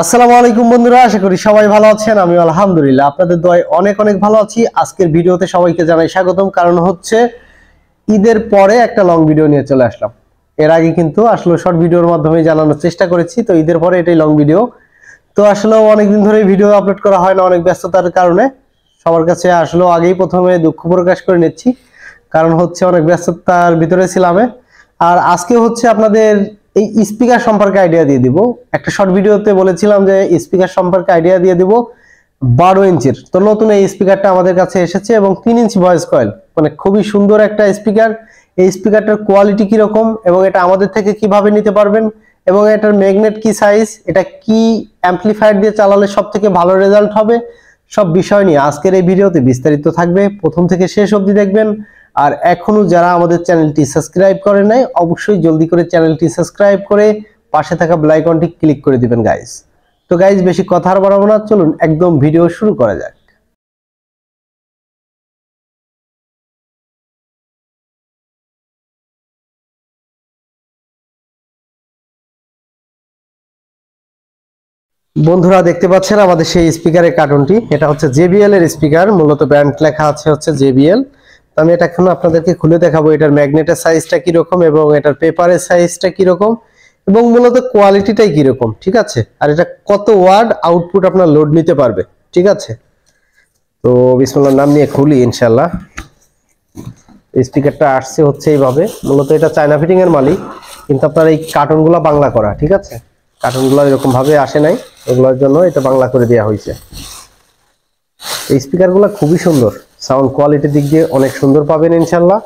আসসালামু আলাইকুম বন্ধুরা, আশা করি সবাই ভালো আছেন। আমি আলহামদুলিল্লাহ আপনাদের দোয়ায় অনেক অনেক ভালো আছি। আজকের ভিডিওতে সবাইকে জানাই স্বাগতম। কারণ হচ্ছে ঈদের পরে একটা লং ভিডিও নিয়ে চলে আসলাম। এর আগে কিন্তু আসলে শর্ট ভিডিওর মাধ্যমে জানানোর চেষ্টা করেছি, তো ঈদের পরে এটাই লং ভিডিও। তো আসলে অনেকদিন ধরে ভিডিও আপলোড করা হয় না, অনেক ব্যস্ততার কারণে। সবার কাছে আসলে আগেই প্রথমে দুঃখ প্রকাশ করে নিচ্ছি, কারণ হচ্ছে অনেক ব্যস্ততার ভিতরে ছিলাম। আর আজকে হচ্ছে আপনাদের এই স্পিকার সম্পর্কে আইডিয়া দিয়ে দিব। একটা শর্ট ভিডিওতে বলেছিলাম যে স্পিকার সম্পর্কে আইডিয়া দিয়ে দিব 12 ইঞ্চির। তো নতুন এই স্পিকারটা আমাদের কাছে এসেছে এবং 3 ইঞ্চি ভয়েস কয়েল, মানে খুবই সুন্দর একটা স্পিকার। এই স্পিকারটার কোয়ালিটি কিরকম এবং এটা আমাদের থেকে কিভাবে নিতে পারবেন এবং এটার ম্যাগনেট কি সাইজ, এটা কি অ্যাম্পলিফায়ার দিয়ে চালালে সব থেকে ভালো রেজাল্ট হবে, সব বিষয় নিয়ে আজকের এই ভিডিওতে বিস্তারিত থাকবে। প্রথম থেকে শেষ অবধি দেখবেন। আর এখনো যারা আমাদের চ্যানেলটি সাবস্ক্রাইব করে নাই, অবশ্যই জলদি করে চ্যানেলটি সাবস্ক্রাইব করে পাশে থাকা বেল আইকনটি ক্লিক করে দিবেন গাইস। তো গাইস, বেশি কথা আর বাড়াবো না, চলুন একদম ভিডিও শুরু করা যাক। বন্ধুরা দেখতে পাচ্ছেন আমাদের সেই স্পিকারের কার্টুনটি। এটা হচ্ছে JBL এর স্পিকার, মূলত ব্র্যান্ড লেখা আছে হচ্ছে JBL। তো আমি এটা এখন আপনাদেরকে খুলে দেখাবো এটার ম্যাগনেটের সাইজটা কিরকম এবং এটার পেপারের সাইজটা কিরকম এবং মূলত কোয়ালিটিটাই কিরকম, ঠিক আছে। আর এটা কত ওয়াট আউটপুট আপনার লোড নিতে পারবে, ঠিক আছে। তো বিসমিল্লাহর নাম নিয়ে খুলি ইনশাআল্লাহ। স্পিকারটা আসছে হচ্ছে এইভাবে। মূলত এটা চায়না ফিটিং এর মালিক, কিন্তু আপনার এই কার্টুনগুলো বাংলা করা, ঠিক আছে। কার্টুনগুলো এরকম ভাবে আসে নাই, এগুলোর জন্য এটা বাংলা করে দেওয়া হয়েছে। এই স্পিকারগুলো খুবই সুন্দর, সাউন্ড কোয়ালিটির দিক দিয়ে অনেক সুন্দর পাবেন ইনশাআল্লাহ।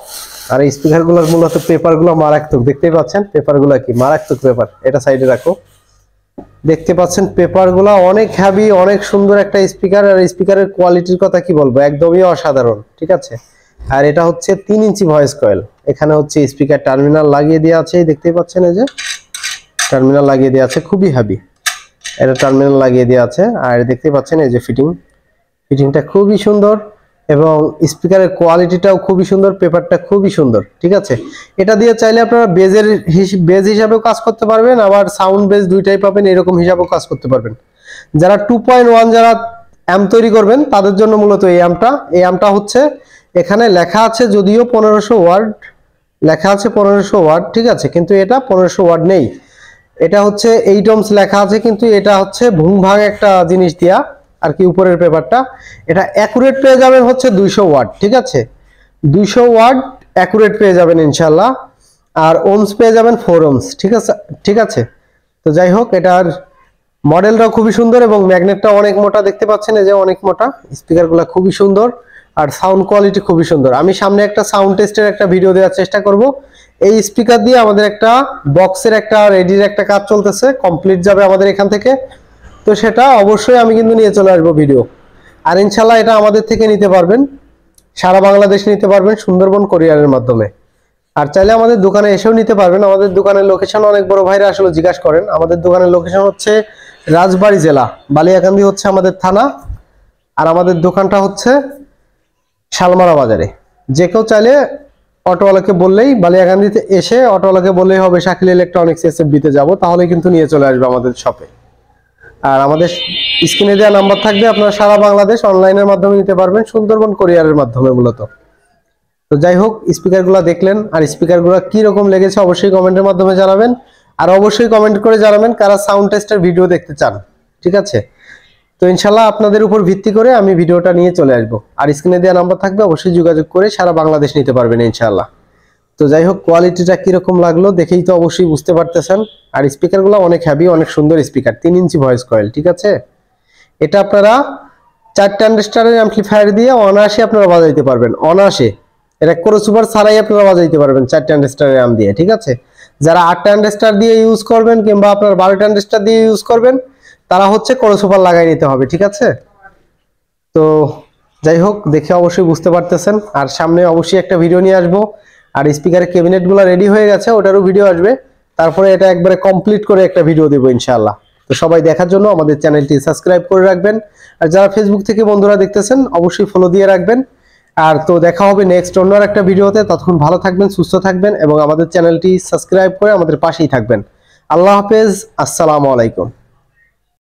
আর এই স্পিকারগুলোর মূলত পেপারগুলো মারাত্মক, দেখতেই পাচ্ছেন পেপারগুলো কি মারাত্মক পেপার। এটা সাইডে রাখো, দেখতে পাচ্ছেন পেপারগুলো অনেক হেভি, অনেক সুন্দর একটা স্পিকার। আর স্পিকারের কোয়ালিটির কথা কি বলবো, একদমই অসাধারণ, ঠিক আছে। আর এটা হচ্ছে 3 ইঞ্চি ভয়েস কয়েল। এখানে হচ্ছে স্পিকার টার্মিনাল লাগিয়ে দেওয়া আছে, দেখতেই পাচ্ছেন এই যে টার্মিনাল লাগিয়ে দেওয়া আছে, খুবই হেভি। এটা টার্মিনাল লাগিয়ে দেওয়া আছে। আর দেখতে পাচ্ছেন এই যে ফিটিংটা খুবই সুন্দর এবং স্পিকারের কোয়ালিটিটাও খুবই সুন্দর, পেপারটা খুবই সুন্দর, ঠিক আছে। এটা দিয়ে চাইলে আপনারা বেজ হিসাবেও কাজ করতে পারবেন, আবার সাউন্ড বেজ দুইটাই পাবেন, এরকম হিসাবেও কাজ করতে পারবেন। যারা 2.1 যারা অ্যাম্প তৈরি করবেন তাদের জন্য মূলত এই অ্যাম্পটা হচ্ছে, এখানে লেখা আছে যদিও 1500 ওয়াট লেখা আছে, 1500 ওয়াট, ঠিক আছে, কিন্তু এটা 1500 ওয়াট নেই। এটা হচ্ছে 8 ohms লেখা আছে, কিন্তু এটা হচ্ছে ভুংভাং একটা জিনিস দিয়া আর কি উপরের পেপারটা। এটা অ্যাকুরেট পেয়ে যাবেন হচ্ছে 200 ওয়াট, ঠিক আছে। 200 ওয়াট অ্যাকুরেট পেয়ে যাবেন ইনশাআল্লাহ। আর ওমস পেয়ে যাবেন 4 ohms, ঠিক আছে, ঠিক আছে। তো যাই হোক, এটার মডেলটাও খুবই সুন্দর এবং ম্যাগনেটটা অনেক মোটা, দেখতে পাচ্ছেন এই যে অনেক মোটা। স্পিকারগুলো খুবই সুন্দর আর সাউন্ড কোয়ালিটি খুবই সুন্দর। আমি সামনে একটা সাউন্ড টেস্টের একটা ভিডিও দেওয়ার চেষ্টা করব। এই স্পিকার দিয়ে আমাদের একটা বক্সের একটা রেডির একটা কাজ চলতেছে, কমপ্লিট যাবে আমাদের এখান থেকে। তো সেটা অবশ্যই আমি কিন্তু নিয়ে চলে আসবো ভিডিও। আর ইনশাল্লাহ এটা আমাদের থেকে নিতে পারবেন, সারা বাংলাদেশে নিতে পারবেন সুন্দরবন কোরিয়ারের মাধ্যমে। আর চাইলে আমাদের দোকানে এসেও নিতে পারবেন। আমাদের দোকানের লোকেশন অনেক বড় ভাইরা আসলে জিজ্ঞাসা করেন। আমাদের দোকানের লোকেশন হচ্ছে রাজবাড়ী জেলা, বালিয়াকান্দি হচ্ছে আমাদের থানা। আর আমাদের দোকানটা হচ্ছে শালমারা বাজারে। যে কেউ চাইলে অটোওয়ালাকে বললেই, বালিয়াকান্দিতে এসে অটোওয়ালাকে বললেই হবে শাকিল ইলেকট্রনিক্স SFB-তে যাবো, তাহলেই কিন্তু নিয়ে চলে আসবে আমাদের শপে। আর আমাদের স্ক্রিনে দেওয়া নাম্বার থাকবে, আপনারা সারা বাংলাদেশ অনলাইনের মাধ্যমে নিতে পারবেন, সুন্দরবন কোরিয়ারের মাধ্যমে মূলত। তো যাই হোক, স্পিকারগুলো দেখলেন, আর স্পিকারগুলো কি রকম লেগেছে অবশ্যই কমেন্টের মাধ্যমে জানাবেন। আর অবশ্যই কমেন্ট করে জানাবেন কারা সাউন্ড টেস্টের ভিডিও দেখতে চান, ঠিক আছে। তো ইনশাল্লাহ আপনাদের উপর ভিত্তি করে আমি ভিডিওটা নিয়ে চলে আসবো। আর স্ক্রিনে দেওয়া নাম্বার থাকবে, অবশ্যই যোগাযোগ করে সারা বাংলাদেশ নিতে পারবেন ইনশাল্লাহ। তো যাই হোক, কোয়ালিটিটা কিরকম লাগলো দেখেই তো অবশ্যই বুঝতে পারতেছেন। আর স্পিকারগুলো অনেক হেভি, অনেক সুন্দর স্পিকার, 3 ইঞ্চি ভয়েস কয়েল, ঠিক আছে। এটা আপনারা 4 ট্রানজিস্টরের অ্যাম্পলিফায়ার দিয়ে অনায়াসে আপনারা বাজাইতে পারবেন, অনায়াসে। এটা ক্রসওভার ছাড়াই আপনারা বাজাইতে পারবেন 4 ট্রানজিস্টরের অ্যাম্প দিয়ে, ঠিক আছে। যারা 8 ট্রানজিস্টর দিয়ে ইউজ করবেন কিংবা আপনার 12 ট্রানজিস্টর দিয়ে ইউজ করবেন, তারা হচ্ছে ক্রসওভার লাগাই নিতে হবে, ঠিক আছে। তো যাই হোক, দেখে অবশ্যই বুঝতে পারতেছেন। আর সামনে অবশ্যই একটা ভিডিও নিয়ে আসবো। আর স্পিকারের ক্যাবিনেটগুলো রেডি হয়ে গেছে, ওটারও ভিডিও আসবে। তারপরে এটা একবারে কমপ্লিট করে একটা ভিডিও দেবো ইনশাআল্লাহ। তো সবাই দেখার জন্য আমাদের চ্যানেলটি সাবস্ক্রাইব করে রাখবেন। আর যারা ফেসবুক থেকে বন্ধুরা দেখতেছেন, অবশ্যই ফলো দিয়ে রাখবেন। আর তো দেখা হবে নেক্সট অন্য একটা ভিডিওতে। ততক্ষণ ভালো থাকবেন, সুস্থ থাকবেন এবং আমাদের চ্যানেলটি সাবস্ক্রাইব করে আমাদের পাশেই থাকবেন। আল্লাহ হাফেজ, আসসালামু আলাইকুম।